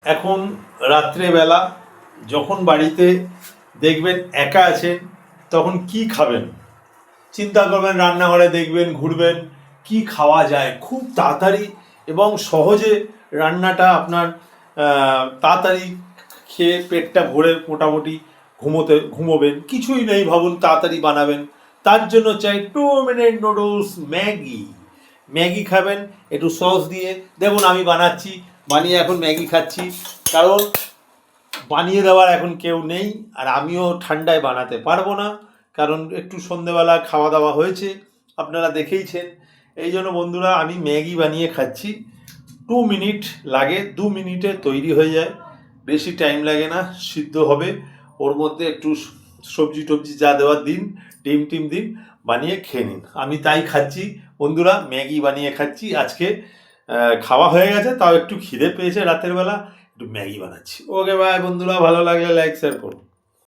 এখন রাত্রেবেলা যখন বাড়িতে দেখবেন একা আছেন তখন কি খাবেন চিন্তা করবেন, রান্নাঘরে দেখবেন, ঘুরবেন কি খাওয়া যায়। খুব তাড়াতাড়ি এবং সহজে রান্নাটা আপনার তাড়াতাড়ি খেয়ে পেটটা ভরে মোটামুটি ঘুমোবেন। কিছুই নেই, ভাবুন তাড়াতাড়ি বানাবেন। তার জন্য চাই 2 মিনিট নুডলস ম্যাগি খাবেন একটু সস দিয়ে। দেখুন আমি বানিয়ে এখন ম্যাগি খাচ্ছি, কারণ বানিয়ে দেওয়ার এখন কেউ নেই, আর আমিও ঠান্ডায় বানাতে পারবো না, কারণ একটু সন্ধেবেলা খাওয়া দাওয়া হয়েছে, আপনারা দেখেইছেন। এই জন্য বন্ধুরা আমি ম্যাগি বানিয়ে খাচ্ছি। 2 মিনিট লাগে, 2 মিনিটে তৈরি হয়ে যায়, বেশি টাইম লাগে না, সিদ্ধ হবে। ওর মধ্যে একটু সবজি টবজি যা দেওয়ার দিন, ডিম দিন, বানিয়ে খেয়ে নিন। আমি তাই খাচ্ছি বন্ধুরা, ম্যাগি বানিয়ে খাচ্ছি আজকে। খাওয়া হয়ে গেছে, তাও একটু খিদে পেয়েছে রাতের বেলা, একটু ম্যাগি বানাচ্ছি। ওকে বাই বন্ধুরা, ভালো লাগলে লাইক শেয়ার করুন।